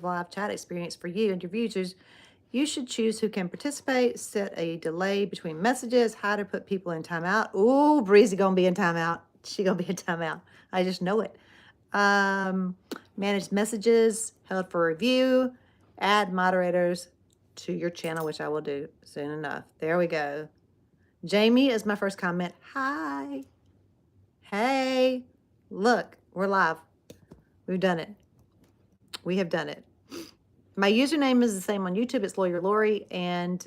live chat experience for you and your users. You should choose who can participate, set a delay between messages, how to put people in timeout. Ooh, Breezy gonna be in timeout. She gonna be in timeout. I just know it. Manage messages held for review, add moderators to your channel, which I will do soon enough. There we go. Jamie is my first comment. Hi. Hey. Look, we're live. We've done it. We have done it. My username is the same on YouTube. It's Lawyer Lori, and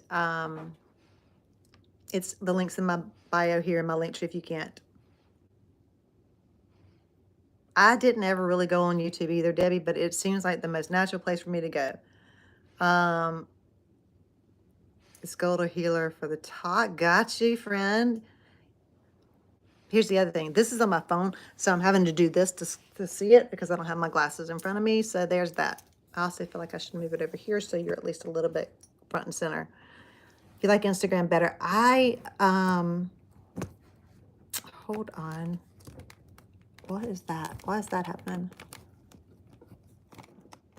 it's the links in my bio here in my link tree if you can't. I didn't ever really go on YouTube either, Debbie, but it seems like the most natural place for me to go. It's Gold or Healer for the talk. Got you, friend. Here's the other thing. This is on my phone, so I'm having to do this to see it because I don't have my glasses in front of me. So there's that. I also feel like I should move it over here so you're at least a little bit front and center. If you like Instagram better, hold on. What is that? Why is that happening?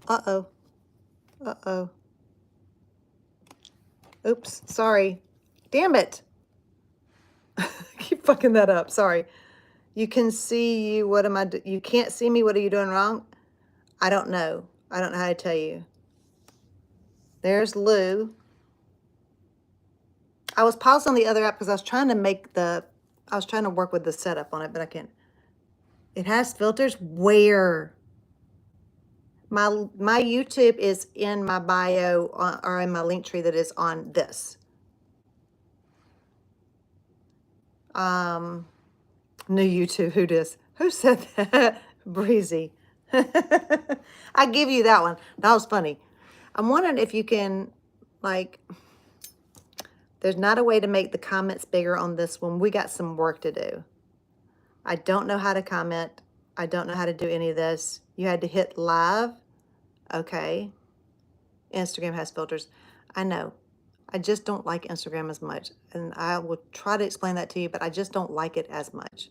Uh-oh. Uh-oh. Oops, sorry. Damn it. Keep fucking that up. Sorry. You can see you. What am I do? You can't see me. What are you doing wrong? I don't know. I don't know how to tell you. There's Lou. I was paused on the other app because I was trying to work with the setup on it, but I can't. It has filters. Where? My YouTube is in my bio or in my link tree that is on this. New YouTube. Who does? Who said that? Breezy. I give you that one. That was funny. I'm wondering if you can, like, there's not a way to make the comments bigger on this one. We got some work to do. I don't know how to comment. I don't know how to do any of this. You had to hit live. Okay. Instagram has filters. I know. I just don't like Instagram as much. And I will try to explain that to you, but I just don't like it as much.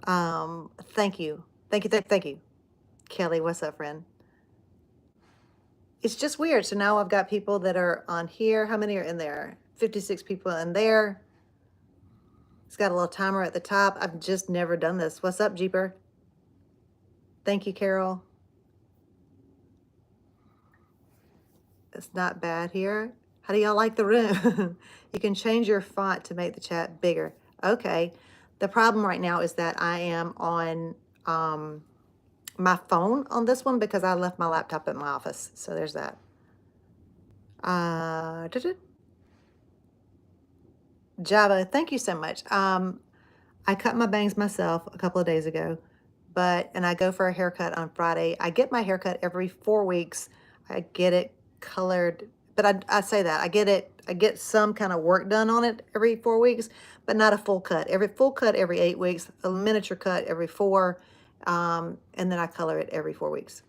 Thank you. Thank you. Kelly, what's up, friend? It's just weird. So now I've got people that are on here. How many are in there? 56 people in there. It's got a little timer at the top. I've just never done this. What's up, Jeeper? Thank you, Carol. It's not bad here. How do y'all like the room? You can change your font to make the chat bigger. Okay. The problem right now is that I am on my phone on this one because I left my laptop at my office. So there's that. Java, thank you so much. I cut my bangs myself a couple of days ago, and I go for a haircut on Friday. I get my haircut every 4 weeks. I get it colored, but I say that I get some kind of work done on it every 4 weeks, but not a full cut. Full cut every 8 weeks, a miniature cut every 4, and then I color it every 4 weeks.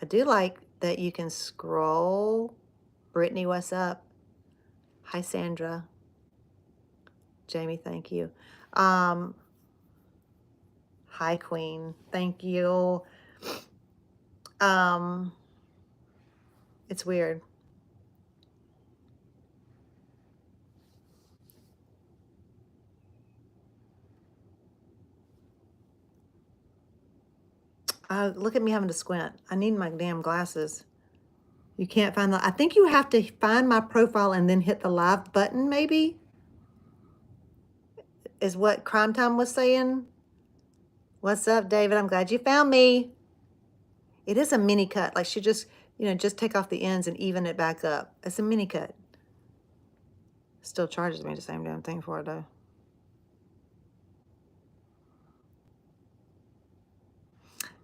I do like that you can scroll. Brittany, what's up? Hi, Sandra. Jamie, thank you. Hi, Queen. Thank you. It's weird. Look at me having to squint. I need my damn glasses. You can't find I think you have to find my profile and then hit the live button, maybe? Is what Crime Time was saying. What's up, David? I'm glad you found me. It is a mini cut. Like she just, just take off the ends and even it back up. It's a mini cut. Still charges me the same damn thing for it, though.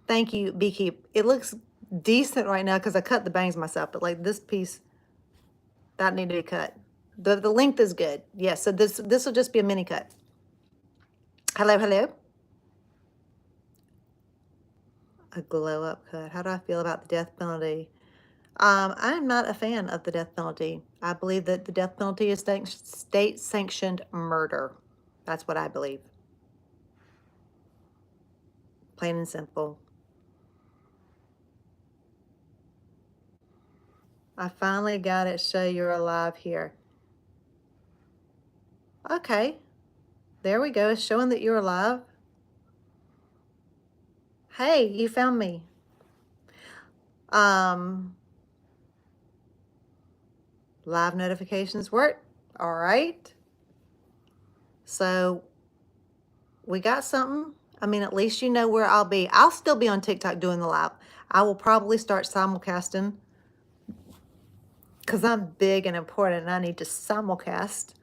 Thank you, Beekeep. It looks decent right now because I cut the bangs myself, but like this piece, that needed to be cut. The length is good. Yes, so this will just be a mini cut. Hello, hello. A glow up cut. How do I feel about the death penalty? I'm not a fan of the death penalty. I believe that the death penalty is state-sanctioned murder. That's what I believe. Plain and simple. I finally got it. Show you're alive here. Okay. There we go. It's showing that you're alive. Hey, you found me. Um, Live notifications work. All right. So we got something. I mean, at least you know where I'll be. I'll still be on TikTok doing the live. I will probably start simulcasting because I'm big and important and I need to simulcast.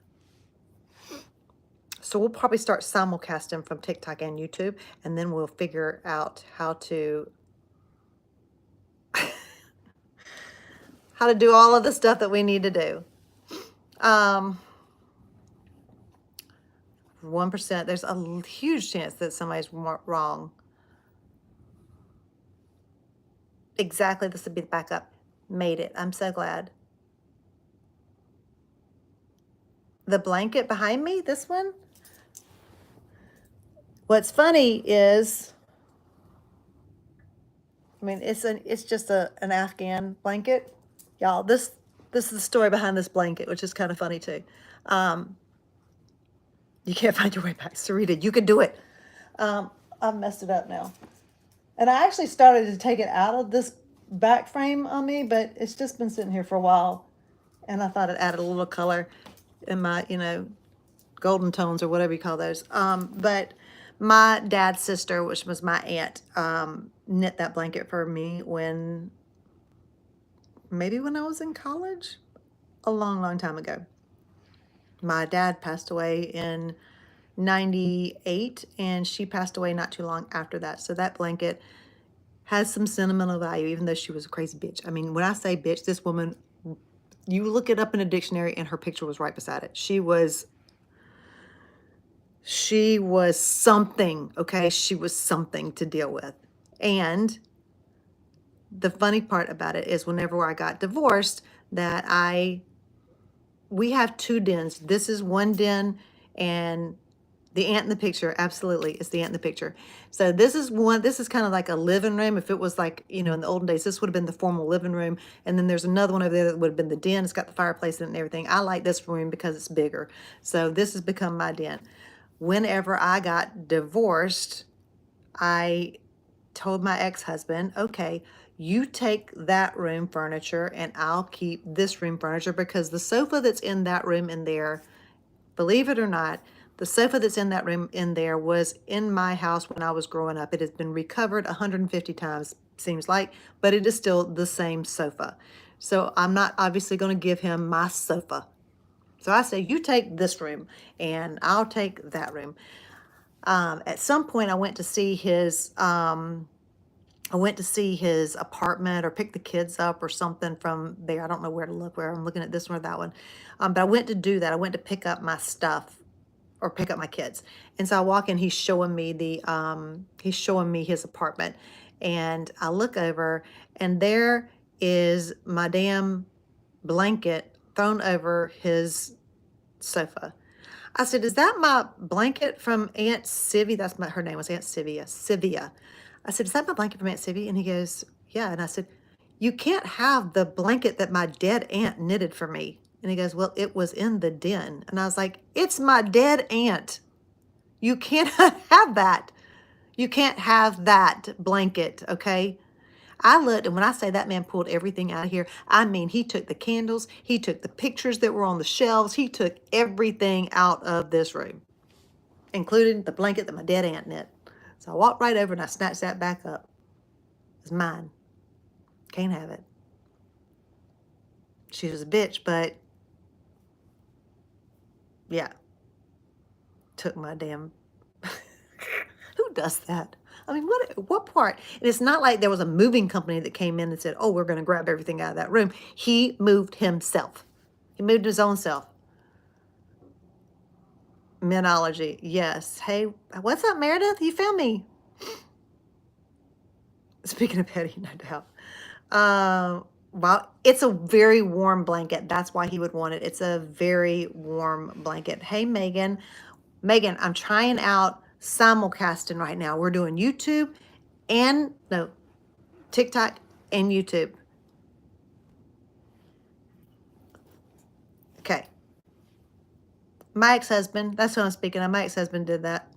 So we'll probably start simulcasting from TikTok and YouTube, and then we'll figure out how to do all of the stuff that we need to do. 1%, there's a huge chance that somebody's wrong. Exactly, this would be the backup. Made it. I'm so glad. The blanket behind me, this one? What's funny is, I mean, it's just an Afghan blanket. Y'all, this is the story behind this blanket, which is kind of funny too. You can't find your way back, Sarita. You can do it. I've messed it up now. And I actually started to take it out of this back frame on me, but it's just been sitting here for a while. And I thought it added a little color in my, golden tones or whatever you call those. But my dad's sister, which was my aunt, knit that blanket for me maybe when I was in college, a long, long time ago. My dad passed away in 98 and she passed away not too long after that. So that blanket has some sentimental value, even though she was a crazy bitch. I mean, when I say bitch, this woman, you look it up in a dictionary and her picture was right beside it. She was something, okay? She was something to deal with. And the funny part about it is whenever I got divorced, we have 2 dens. This is one den, and the ant in the picture, absolutely, it's the ant in the picture. So this is kind of like a living room. If it was like, in the olden days, this would have been the formal living room. And then there's another one over there that would have been the den. It's got the fireplace in it and everything. I like this room because it's bigger. So this has become my den. Whenever I got divorced, I told my ex-husband, okay, you take that room furniture and I'll keep this room furniture, because the sofa that's in that room in there, believe it or not, the sofa that's in that room in there was in my house when I was growing up. It has been recovered 150 times, seems like, but it is still the same sofa. So I'm not obviously going to give him my sofa. So I say, you take this room and I'll take that room. At some point I went to see his apartment or pick the kids up or something from there. I don't know where to look, where I'm looking at this one or that one. But I went to do that. I went to pick up my stuff or pick up my kids. And so I walk in, he's showing me his apartment. And I look over and there is my damn blanket thrown over his sofa. I said, is that my blanket from Aunt Sivy? Her name was Aunt Sivia. Sivia. I said, is that my blanket from Aunt Sivy? And he goes, yeah. And I said, you can't have the blanket that my dead aunt knitted for me. And he goes, well, it was in the den. And I was like, it's my dead aunt. You can't have that. You can't have that blanket, okay? I looked, and when I say that man pulled everything out of here, I mean, he took the candles, he took the pictures that were on the shelves, he took everything out of this room, including the blanket that my dead aunt knit. So I walked right over and I snatched that back up. It's mine. Can't have it. She was a bitch, but yeah. Took my damn... Who does that? I mean, what part? And it's not like there was a moving company that came in and said, oh, we're going to grab everything out of that room. He moved himself. He moved his own self. Menology, yes. Hey, what's up, Meredith? You found me. Speaking of petty, no doubt. Well, it's a very warm blanket. That's why he would want it. It's a very warm blanket. Hey, Megan. Megan, I'm trying out simulcasting right now. We're doing TikTok and YouTube. My ex-husband, that's who I'm speaking of. My ex-husband did that.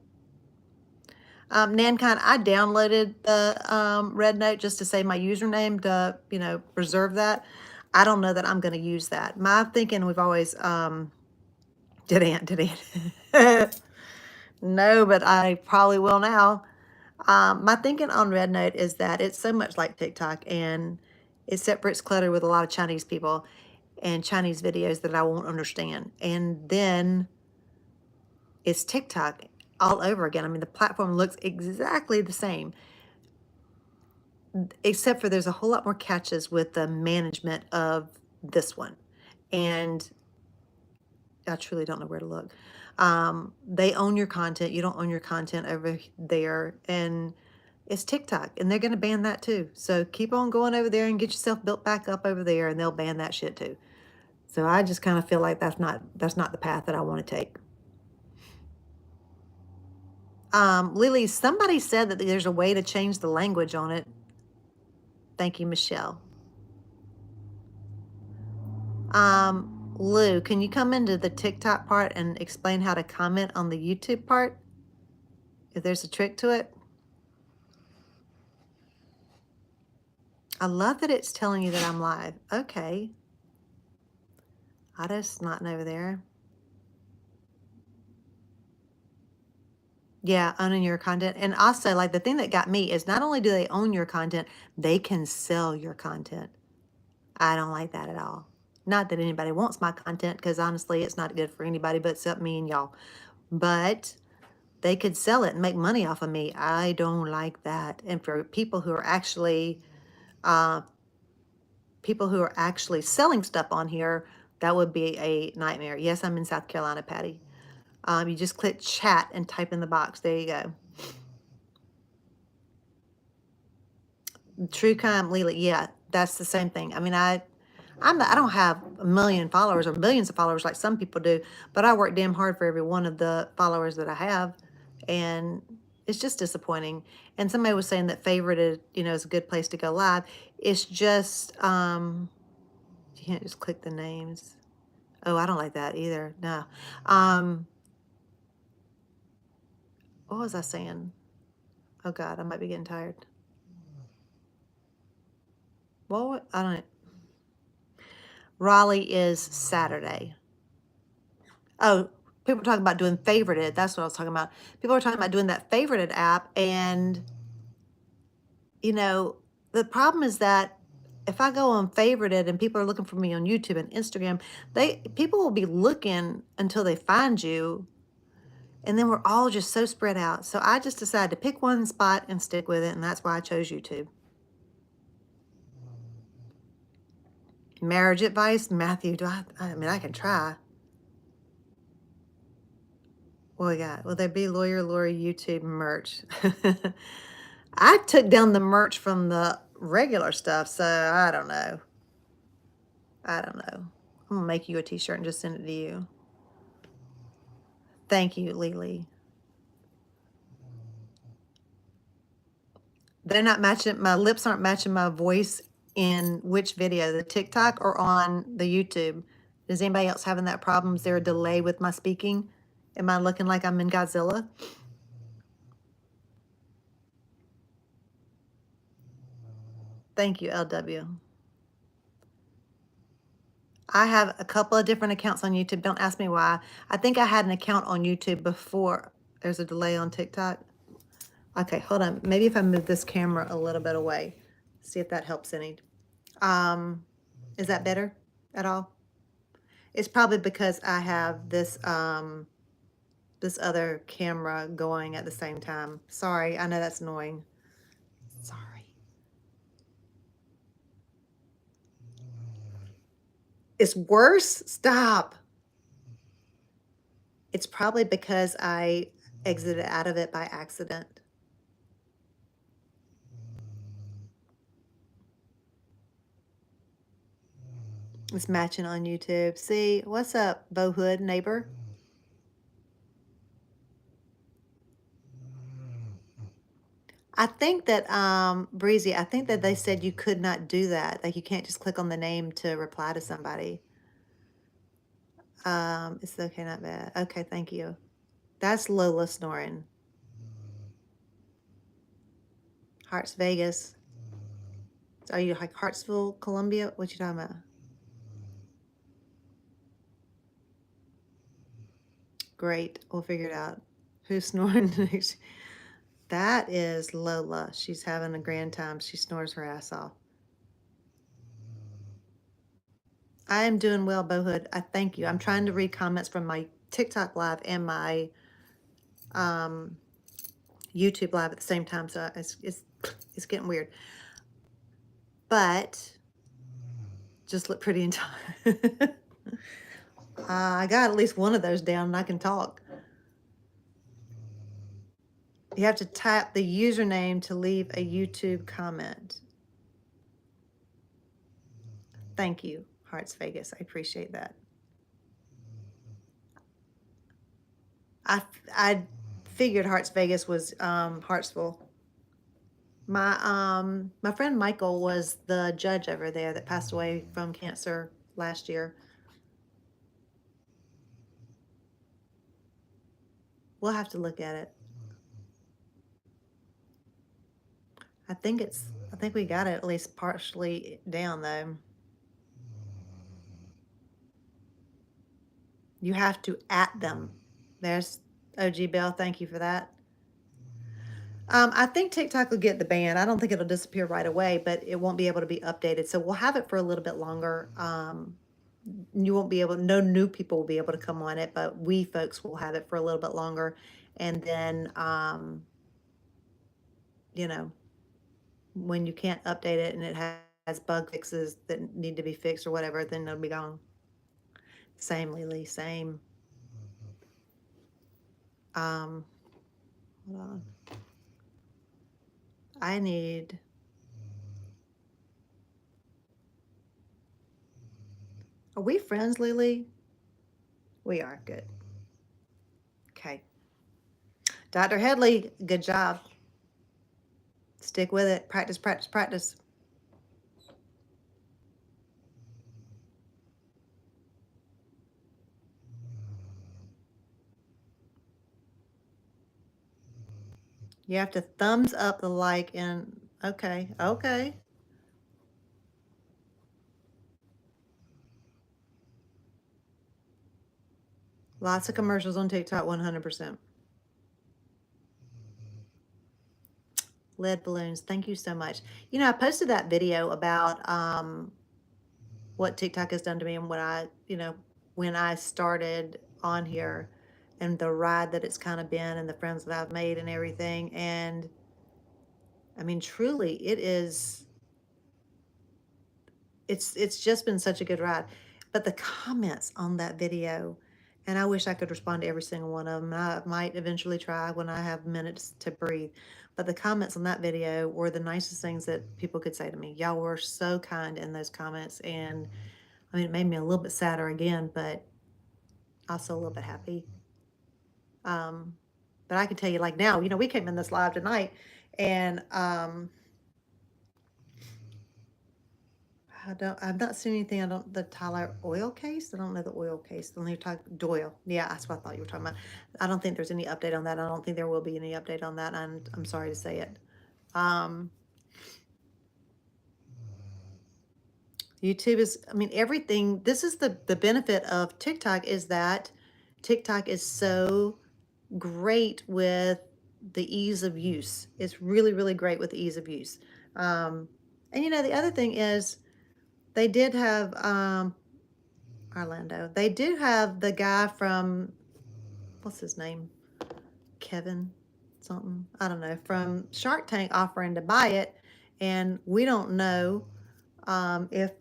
Nankind, I downloaded the Red Note just to say my username to, preserve that. I don't know that I'm going to use that. My thinking, we've always, did Aunt. No, but I probably will now. My thinking on Red Note is that it's so much like TikTok, and except for it's cluttered with a lot of Chinese people and Chinese videos that I won't understand. And then it's TikTok all over again. I mean, the platform looks exactly the same, except for there's a whole lot more catches with the management of this one. And I truly don't know where to look. They own your content. You don't own your content over there. And it's TikTok, and they're going to ban that too. So keep on going over there and get yourself built back up over there, and they'll ban that shit too. So I just kind of feel like that's not the path that I want to take. Lily, somebody said that there's a way to change the language on it. Thank you, Michelle. Lou, can you come into the TikTok part and explain how to comment on the YouTube part? If there's a trick to it? I love that it's telling you that I'm live. Okay. I just not over there. Yeah, owning your content. And also, like, the thing that got me is not only do they own your content, they can sell your content. I don't like that at all. Not that anybody wants my content, because honestly, it's not good for anybody but except me and y'all. But they could sell it and make money off of me. I don't like that. And for people who are actually selling stuff on here, that would be a nightmare. Yes, I'm in South Carolina, Patty. You just click chat and type in the box. There you go. True crime, Lily. Yeah, that's the same thing. I mean, I don't have a million followers or millions of followers like some people do, but I work damn hard for every one of the followers that I have, and it's just disappointing. And somebody was saying that favorited, is a good place to go live. It's just you can't just click the names. Oh, I don't like that either. No. What was I saying? Oh God, I might be getting tired. Well, I don't. Raleigh is Saturday. Oh, people are talking about doing favorited. That's what I was talking about. People are talking about doing that favorited app, and the problem is that if I go on favorited and people are looking for me on YouTube and Instagram, people will be looking until they find you, and then we're all just so spread out. So I just decided to pick one spot and stick with it, and that's why I chose YouTube. Marriage advice, Matthew. I mean, I can try. What we got? Will there be Lawyer Lori YouTube merch? I took down the merch from the regular stuff, so I don't know. I'm gonna make you a t-shirt and just send it to you. Thank you, Lily. They're not matching, my lips aren't matching my voice in which video, the TikTok or on the YouTube? Is anybody else having that problem? Is there a delay with my speaking? Am I looking like I'm in Godzilla? Thank you, LW. I have a couple of different accounts on YouTube. Don't ask me why. I think I had an account on YouTube before. There's a delay on TikTok. Okay, hold on. Maybe if I move this camera a little bit away, see if that helps any. Is that better at all? It's probably because I have this this other camera going at the same time. Sorry, I know that's annoying. Sorry. It's worse? Stop. It's probably because I exited out of it by accident. It's matching on YouTube. See, what's up, Bohood neighbor? I think that, Breezy, I think that they said you could not do that. Like, you can't just click on the name to reply to somebody. It's okay, not bad. Okay, thank you. That's Lola snoring. Hearts Vegas. Are you like Hartsville, Columbia? What you talking about? Great. We'll figure it out. Who's snoring next? That is Lola. She's having a grand time. She snores her ass off. I am doing well, Bohood. I thank you. I'm trying to read comments from my TikTok live and my um, YouTube live at the same time, so it's getting weird. But just look pretty in time. I got at least one of those down and I can talk. You have to type the username to leave a YouTube comment. Thank you, Hearts Vegas. I appreciate that. I figured Hearts Vegas was Hartsville. My friend Michael was the judge over there that passed away from cancer last year. We'll have to look at it. I think we got it at least partially down though. You have to at them. There's OG Bell. Thank you for that. I think TikTok will get the ban. I don't think it'll disappear right away, but it won't be able to be updated. So we'll have it for a little bit longer. You won't be able, no new people will be able to come on it, but we folks will have it for a little bit longer. And then, you know, when you can't update it and it has bug fixes that need to be fixed or whatever, then it'll be gone. Same, Lily, same. Hold on. I need. Are we friends, Lily? We are. Good. Okay. Dr. Headley, good job. Stick with it. Practice, practice, practice. You have to thumbs up the like and okay, okay. Lots of commercials on TikTok, 100%. Lead balloons. Thank you so much. You know, I posted that video about what TikTok has done to me and what when I started on here and the ride that it's kind of been and the friends that I've made and everything. And I mean, truly, it's just been such a good ride. But the comments on that video, and I wish I could respond to every single one of them. I might eventually try when I have minutes to breathe. But the comments on that video were the nicest things that people could say to me. Y'all were so kind in those comments, and I mean, it made me a little bit sadder again, but also a little bit happy. But I can tell you, like now, we came in this live tonight, and I've not seen anything. The Tyler oil case. I don't know the oil case. The only talk Doyle. Yeah, that's what I thought you were talking about. I don't think there's any update on that. I don't think there will be any update on that. I'm sorry to say it. YouTube is, I mean, everything. This is the benefit of TikTok is that TikTok is so great with the ease of use. It's really, really great with the ease of use. And the other thing is they did have Orlando. They do have the guy from what's his name? Kevin something. I don't know, from Shark Tank offering to buy it, and we don't know if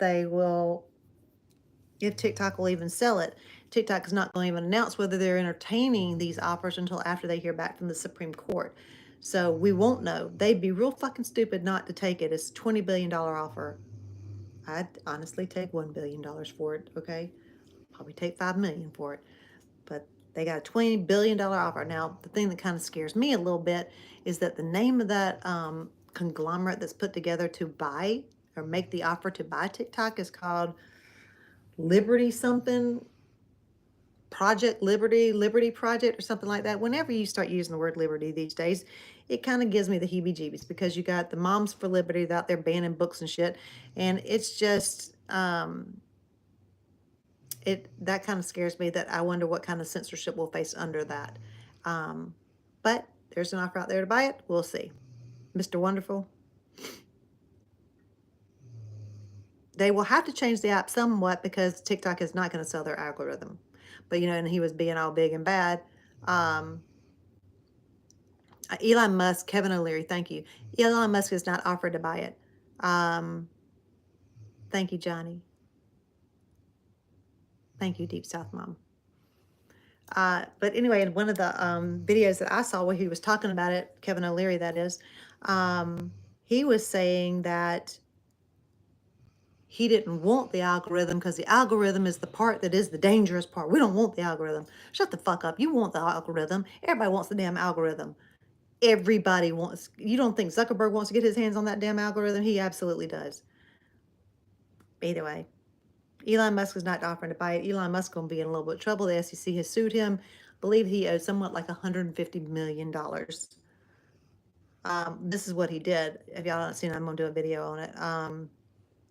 TikTok will even sell it. TikTok is not going to even announce whether they're entertaining these offers until after they hear back from the Supreme Court. So we won't know. They'd be real fucking stupid not to take it. It's a $20 billion offer. I'd honestly take $1 billion for it, okay? Probably take $5 million for it. But they got a $20 billion offer. Now, the thing that kind of scares me a little bit is that the name of that conglomerate that's put together to buy or make the offer to buy TikTok is called Liberty something. Project Liberty, Liberty Project, or something like that. Whenever you start using the word liberty these days, it kind of gives me the heebie-jeebies, because you got the Moms for Liberty out there banning books and shit, and it's just that kind of scares me, that I wonder what kind of censorship we'll face under that. But there's an offer out there to buy it. We'll see. Mr. Wonderful. They will have to change the app somewhat, because TikTok is not going to sell their algorithm. But, and he was being all big and bad. Elon Musk, Kevin O'Leary, thank you. Elon Musk has not offered to buy it. Thank you, Johnny. Thank you, Deep South Mom. But anyway, in one of the videos that I saw where he was talking about it, Kevin O'Leary, that is, he was saying that he didn't want the algorithm, because the algorithm is the part that is the dangerous part. We don't want the algorithm. Shut the fuck up. You want the algorithm. Everybody wants the damn algorithm. Everybody wants. You don't think Zuckerberg wants to get his hands on that damn algorithm? He absolutely does. Either way, Elon Musk is not offering to buy it. Elon Musk going to be in a little bit of trouble. The SEC has sued him. I believe he owes somewhat like $150 million. This is what he did. If y'all haven't seen it, I'm going to do a video on it.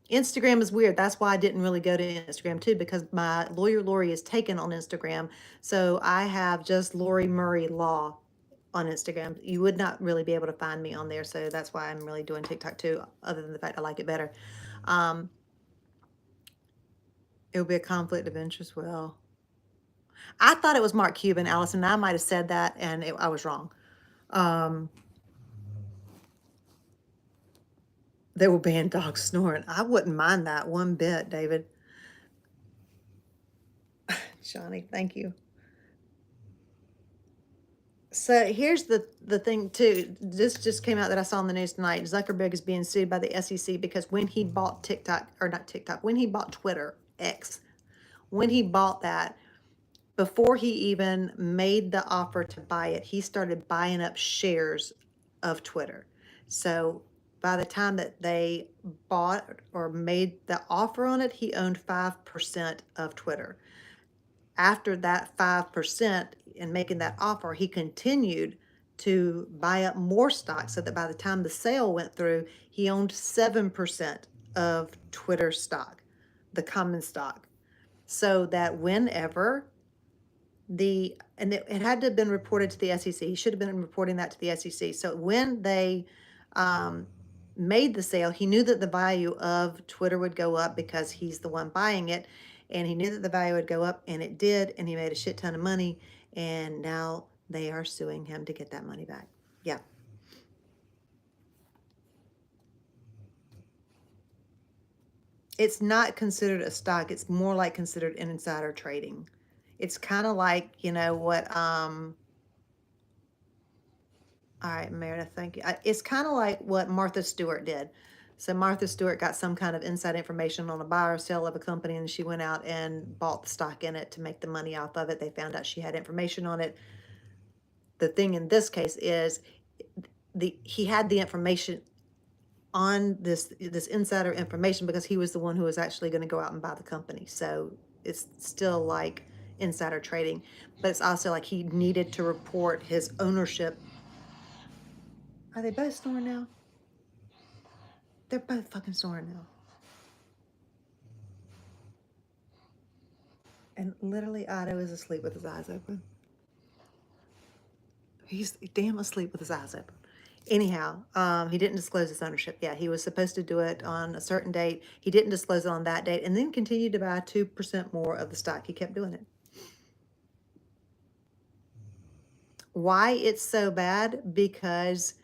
Instagram is weird. That's why I didn't really go to Instagram too, because my lawyer Lori is taken on Instagram. So I have just Lori Murray Law on Instagram. You would not really be able to find me on there. So that's why I'm really doing TikTok too, other than the fact I like it better. It would be a conflict of interest. Well, I thought it was Mark Cuban, Allison. I might have said that, and I was wrong. They will ban dogs snoring. I wouldn't mind that one bit, David. Johnny, thank you. So here's the thing too. This just came out that I saw on the news tonight. Zuckerberg is being sued by the SEC because when he bought TikTok, or not TikTok, when he bought Twitter, X, when he bought that, before he even made the offer to buy it, he started buying up shares of Twitter. So by the time that they bought or made the offer on it, he owned 5% of Twitter. After that 5% and making that offer, he continued to buy up more stock, so that by the time the sale went through, he owned 7% of Twitter stock, the common stock. So that whenever and it had to have been reported to the SEC. He should have been reporting that to the SEC. So when they made the sale, he knew that the value of Twitter would go up because he's the one buying it. And he knew that the value would go up, and it did. And he made a shit ton of money. And now they are suing him to get that money back. Yeah. It's not considered a stock. It's more like considered insider trading. It's kind of like, what, all right, Meredith, thank you. It's kind of like what Martha Stewart did. So Martha Stewart got some kind of inside information on a buy or sale of a company, and she went out and bought the stock in it to make the money off of it. They found out she had information on it. The thing in this case is he had the information on this insider information because he was the one who was actually going to go out and buy the company. So it's still like insider trading, but it's also like he needed to report his ownership. Are they both snoring now? They're both fucking snoring now. And literally Otto is asleep with his eyes open. He's damn asleep with his eyes open. Anyhow, he didn't disclose his ownership. Yeah, he was supposed to do it on a certain date. He didn't disclose it on that date, and then continued to buy 2% more of the stock. He kept doing it. Why it's so bad? Because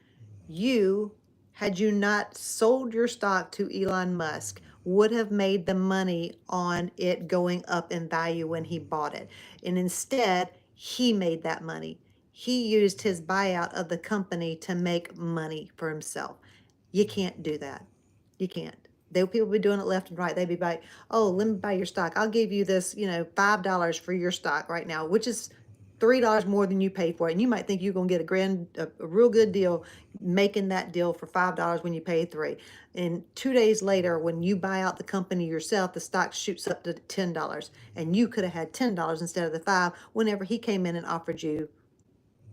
had you not sold your stock to Elon Musk, would have made the money on it going up in value when he bought it. And instead, he made that money. He used his buyout of the company to make money for himself. You can't do that. You can't. People be doing it left and right. They'd be like, oh, let me buy your stock. I'll give you this, $5 for your stock right now, which is $3 more than you paid for it. And you might think you're going to get a real good deal making that deal for $5 when you pay 3. And 2 days later, when you buy out the company yourself, the stock shoots up to $10. And you could have had $10 instead of the 5 whenever he came in and offered you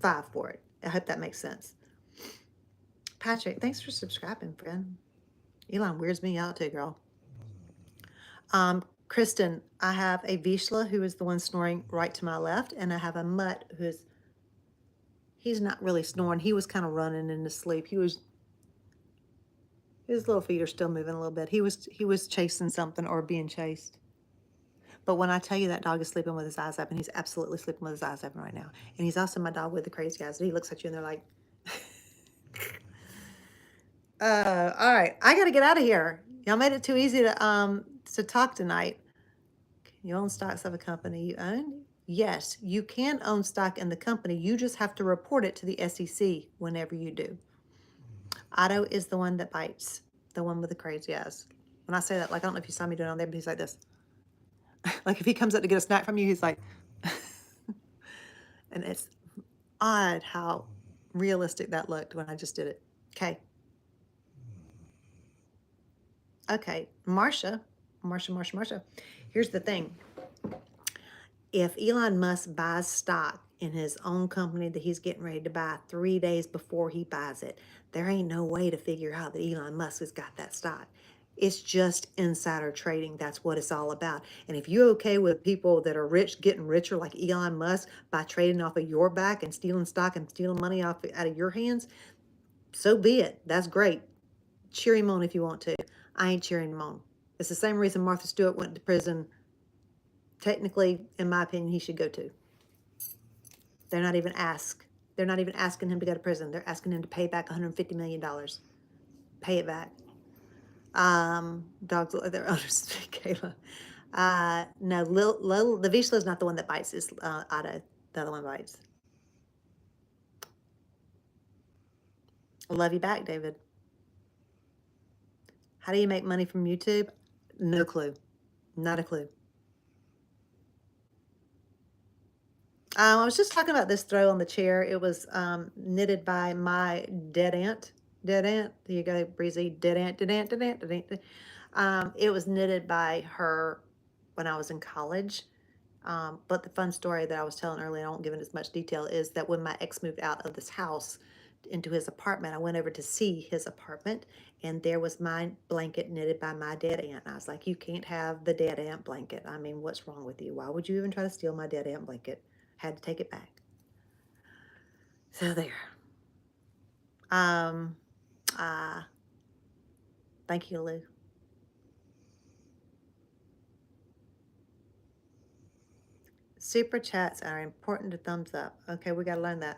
5 for it. I hope that makes sense. Patrick, thanks for subscribing, friend. Elon weirds me out too, girl. Kristen, I have a Vizsla who is the one snoring right to my left, and I have a Mutt he's not really snoring. He was kind of running in his sleep. His little feet are still moving a little bit. He was chasing something or being chased. But when I tell you that dog is sleeping with his eyes open, he's absolutely sleeping with his eyes open right now. And he's also my dog with the crazy eyes. He looks at you and they're like, all right, I got to get out of here. Y'all made it too easy to talk tonight. You own stocks of a company you own? Yes, you can own stock in the company. You just have to report it to the SEC whenever you do. Otto is the one that bites, the one with the crazy eyes. When I say that, like, I don't know if you saw me doing it on there, but he's like this. Like if he comes up to get a snack from you, he's like, and it's odd how realistic that looked when I just did it. Okay. Okay, Marsha. Here's the thing. If Elon Musk buys stock in his own company that he's getting ready to buy 3 days before he buys it, there ain't no way to figure out that Elon Musk has got that stock. It's just insider trading. That's what it's all about. And if you're okay with people that are rich getting richer like Elon Musk by trading off of your back and stealing stock and stealing money out of your hands, so be it. That's great. Cheer him on if you want to. I ain't cheering him on. It's the same reason Martha Stewart went to prison. Technically, in my opinion, he should go to. They're not even asking him to go to prison. They're asking him to pay back $150 million. Pay it back. Dogs look like their owners, Kayla. No, the Vizsla is not the one that bites. It's Otto. The other one bites. I love you back, David. How do you make money from YouTube? No clue. Not a clue. I was just talking about this throw on the chair. It was knitted by my dead aunt. Dead aunt. There you go, Breezy. Dead aunt. It was knitted by her when I was in college. But the fun story that I was telling earlier, I won't give it as much detail, is that when my ex moved out of this house into his apartment, I went over to see his apartment, and there was my blanket knitted by my dead aunt. And I was like, you can't have the dead aunt blanket. I mean, what's wrong with you? Why would you even try to steal my dead aunt blanket? Had to take it back. So there. Thank you, Lou. Super chats are important to thumbs up. Okay, we got to learn that.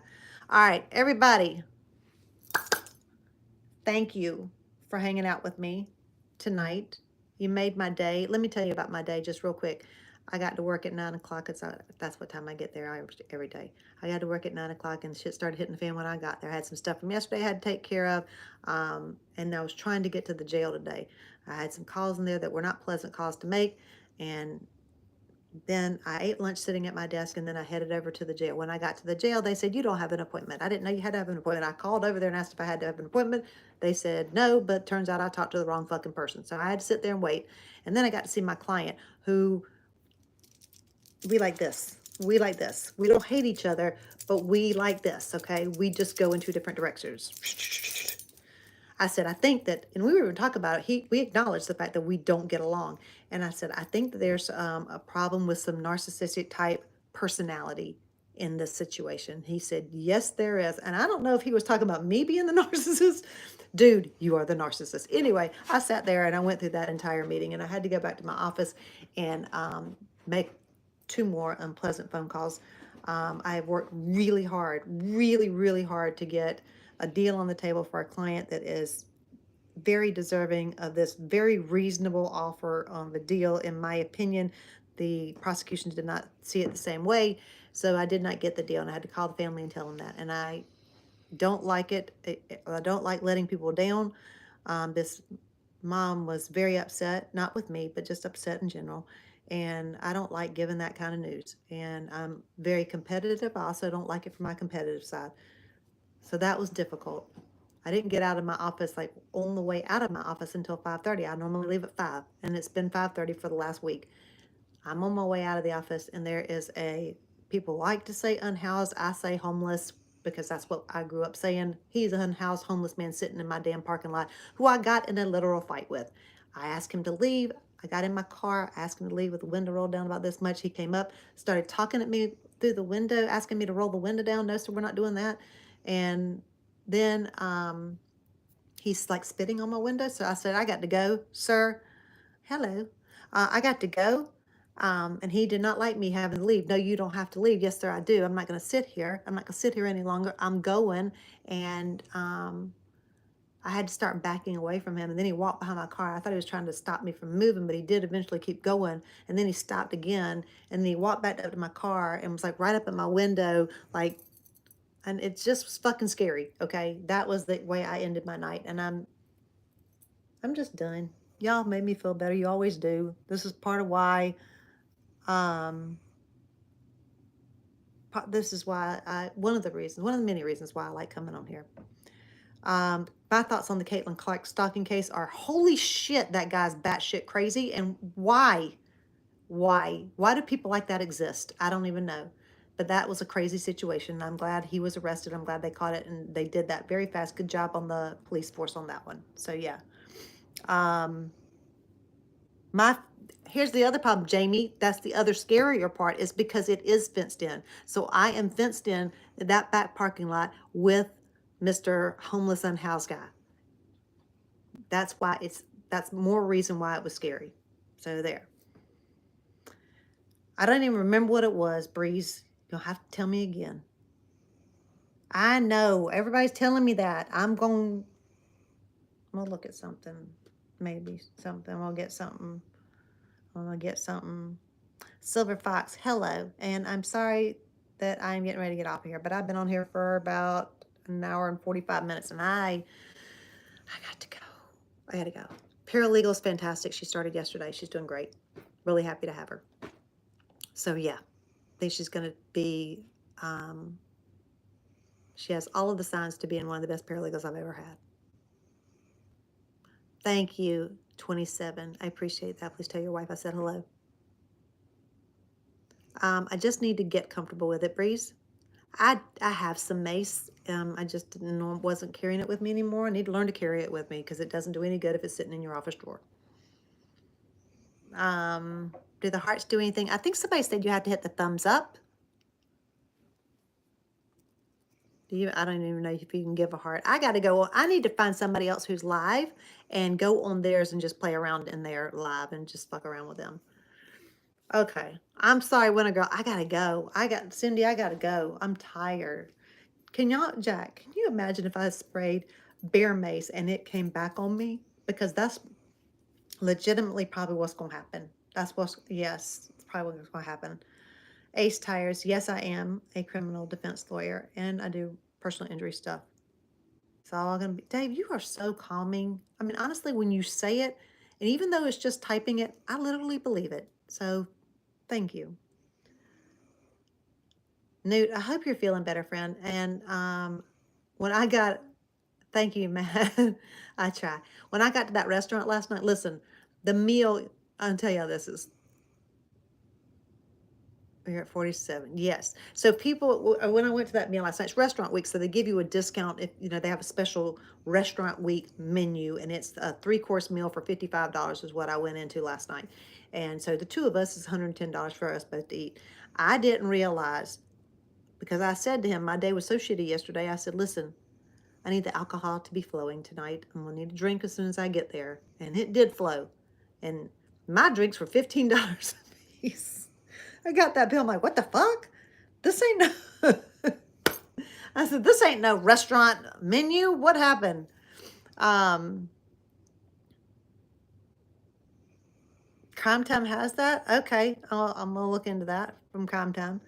All right, everybody. Thank you for hanging out with me tonight. You made my day. Let me tell you about my day just real quick. I got to work at 9 o'clock. That's what time I get there every day. I got to work at 9 o'clock, and shit started hitting the fan when I got there. I had some stuff from yesterday I had to take care of, and I was trying to get to the jail today. I had some calls in there that were not pleasant calls to make, and then I ate lunch sitting at my desk, and then I headed over to the jail. When I got to the jail, they said, you don't have an appointment. I didn't know you had to have an appointment. I called over there and asked if I had to have an appointment. They said no, but turns out I talked to the wrong fucking person. So I had to sit there and wait. And then I got to see my client, who, we like this. We like this. We don't hate each other, but we like this, okay? We just go in two different directions. I said, I think that, and we were even talking about it, we acknowledged the fact that we don't get along. And I said, I think that there's a problem with some narcissistic type personality in this situation. He said, yes, there is. And I don't know if he was talking about me being the narcissist. Dude, you are the narcissist. Anyway, I sat there and I went through that entire meeting, and I had to go back to my office and make 2 more unpleasant phone calls. I have worked really hard, really hard to get a deal on the table for a client that is very deserving of this very reasonable offer on the deal. In my opinion, the prosecution did not see it the same way, so I did not get the deal, and I had to call the family and tell them that. And I don't like it. I don't like letting people down. This mom was very upset, not with me, but just upset in general. And I don't like giving that kind of news. And I'm very competitive. I also don't like it from my competitive side. So that was difficult. I didn't get out of my office, like on the way out of my office, until 5:30. I normally leave at 5, and it's been 5:30 for the last week. I'm on my way out of the office, and there is a, people like to say unhoused, I say homeless, because that's what I grew up saying. He's an unhoused homeless man sitting in my damn parking lot, who I got in a literal fight with. I asked him to leave. I got in my car, asked him to leave with the window rolled down about this much. He came up, started talking at me through the window, asking me to roll the window down. No, sir, we're not doing that. And then he's like spitting on my window. So I said, I got to go, sir. Hello. I got to go. And he did not like me having to leave. No, you don't have to leave. Yes, sir, I do. I'm not going to sit here. I'm not going to sit here any longer. I'm going. And I had to start backing away from him. And then he walked behind my car. I thought he was trying to stop me from moving, but he did eventually keep going. And then he stopped again. And then he walked back up to my car and was like right up at my window, like, and it just was fucking scary. Okay. That was the way I ended my night. And I'm just done. Y'all made me feel better. You always do. This is part of why, um, this is why one of the reasons, one of the many reasons why I like coming on here. My thoughts on the Caitlin Clark stalking case are, holy shit, that guy's batshit crazy. And why? Why do people like that exist? I don't even know. But that was a crazy situation. I'm glad he was arrested. I'm glad they caught it, and they did that very fast. Good job on the police force on that one. So yeah. My Here's the other problem, Jamie. That's the other scarier part, is because it is fenced in. So I am fenced in that back parking lot with Mr. Homeless Unhoused guy. That's why that's more reason why it was scary. So there. I don't even remember what it was, Breeze. You'll have to tell me again. I know. Everybody's telling me that. I'm gonna look at something. Maybe something. I'll get something. I'm gonna get something. Silver Fox, hello. And I'm sorry that I'm getting ready to get off of here, but I've been on here for about an hour and 45 minutes, and I got to go. I got to go. Paralegal is fantastic. She started yesterday. She's doing great. Really happy to have her. So yeah, I think she's going to be, she has all of the signs to being one of the best paralegals I've ever had. Thank you, 27. I appreciate that. Please tell your wife I said hello. I just need to get comfortable with it, Breeze. I have some mace. I just wasn't carrying it with me anymore. I need to learn to carry it with me, because it doesn't do any good if it's sitting in your office drawer. Do the hearts do anything? I think somebody said you had to hit the thumbs up. I don't even know if you can give a heart. I got to go. I need to find somebody else who's live and go on theirs and just play around in their live and just fuck around with them. Okay. I'm sorry, Winter Girl. I got to go. Cindy, I got to go. I'm tired. Jack, can you imagine if I sprayed bear mace and it came back on me? Because that's legitimately probably what's going to happen. Yes, it's probably what's going to happen. Ace Tires, yes, I am a criminal defense lawyer, and I do personal injury stuff. It's all going to be, Dave, you are so calming. I mean, honestly, when you say it, and even though it's just typing it, I literally believe it. So thank you. Newt, I hope you're feeling better, friend. And when I got, thank you, Matt. I try. When I got to that restaurant last night, listen, the meal, I'll tell you how this is. We're at 47. Yes. So people, when I went to that meal last night, it's restaurant week, so they give you a discount if, they have a special restaurant week menu, and it's a 3-course meal for $55 is what I went into last night. And so the two of us is $110 for us both to eat. I didn't realize, because I said to him, my day was so shitty yesterday. I said, listen, I need the alcohol to be flowing tonight. I'm going to need a drink as soon as I get there. And it did flow. And my drinks were $15 a piece. I got that bill. I'm like, what the fuck? This ain't no. I said, this ain't no restaurant menu. What happened? Crime Time has that? Okay. I'm going to look into that from Crime Time.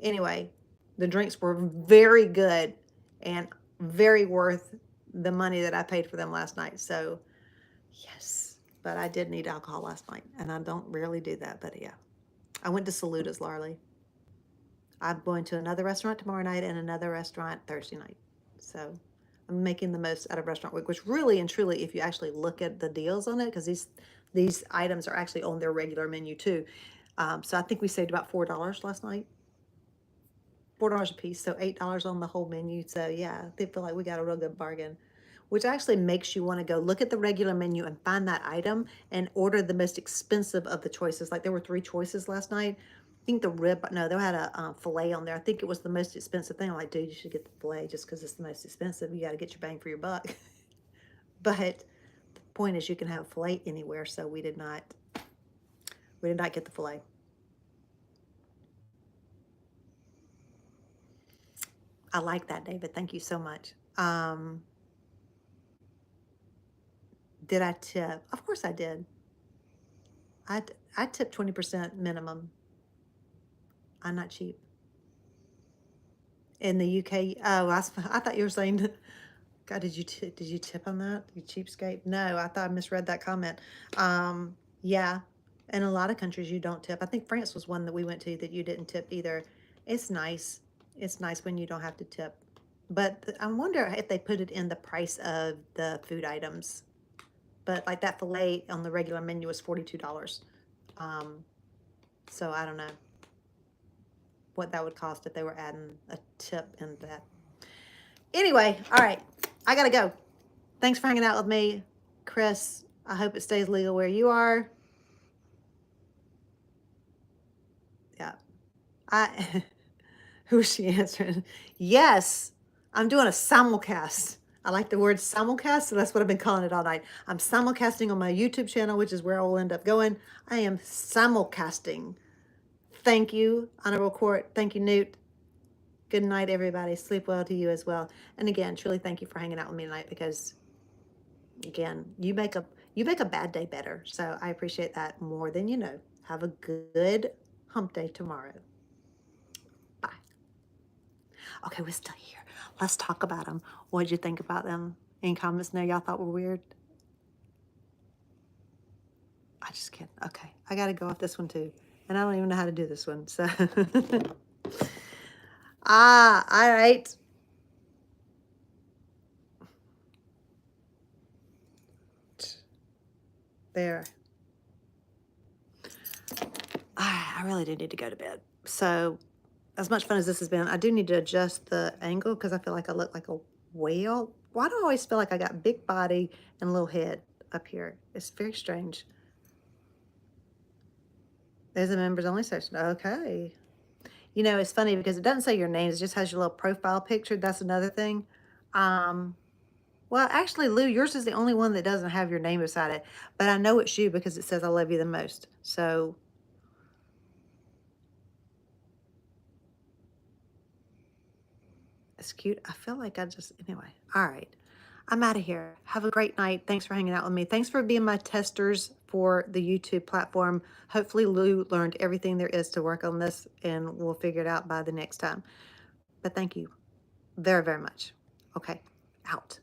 Anyway, the drinks were very good and very worth the money that I paid for them last night. So, yes. but I did need alcohol last night, and I don't rarely do that, but yeah. I went to Saluda's, Larly. I'm going to another restaurant tomorrow night and another restaurant Thursday night. So I'm making the most out of Restaurant Week, which really and truly, if you actually look at the deals on it, because these items are actually on their regular menu too. So I think we saved about $4 last night. $4 a piece, so $8 on the whole menu. So yeah, they feel like we got a real good bargain, which actually makes you want to go look at the regular menu and find that item and order the most expensive of the choices. Like there were 3 choices last night. I think the rib, no, they had a filet on there. I think it was the most expensive thing. I'm like, dude, you should get the filet just because it's the most expensive. You got to get your bang for your buck. But the point is, you can have a filet anywhere. So we did not get the filet. I like that, David. Thank you so much. Did I tip? Of course I did. I tip 20% minimum. I'm not cheap. In the UK, oh, I thought you were saying, God, did you tip on that? You cheapskate? No, I thought I misread that comment. Yeah, in a lot of countries you don't tip. I think France was one that we went to that you didn't tip either. It's nice. It's nice when you don't have to tip. But I wonder if they put it in the price of the food items. But like that filet on the regular menu was $42. So I don't know what that would cost if they were adding a tip in that. Anyway, all right, I gotta go. Thanks for hanging out with me, Chris. I hope it stays legal where you are. Yeah. Who's she answering? Yes, I'm doing a simulcast. I like the word simulcast, so that's what I've been calling it all night. I'm simulcasting on my YouTube channel, which is where I will end up going. I am simulcasting. Thank you, Honorable Court. Thank you, Newt. Good night, everybody. Sleep well to you as well. And again, truly thank you for hanging out with me tonight because, again, you make a bad day better. So I appreciate that more than you know. Have a good hump day tomorrow. Bye. Okay, we're still here. Let's talk about them. What did you think about them? Any comments now y'all thought were weird? I just can't. Okay, I got to go off this one too. And I don't even know how to do this one. So, all right. There. I really do need to go to bed. So, as much fun as this has been, I do need to adjust the angle because I feel like I look like a whale. Why do I always feel like I got big body and little head up here? It's very strange. There's a members only section. Okay. You know, it's funny because it doesn't say your name. It just has your little profile picture. That's another thing. Well, actually, Lou, yours is the only one that doesn't have your name beside it. But I know it's you because it says I love you the most. So it's cute. I feel like anyway. All right. I'm out of here. Have a great night. Thanks for hanging out with me. Thanks for being my testers for the YouTube platform. Hopefully Lou learned everything there is to work on this and we'll figure it out by the next time. But thank you very, very much. Okay, out.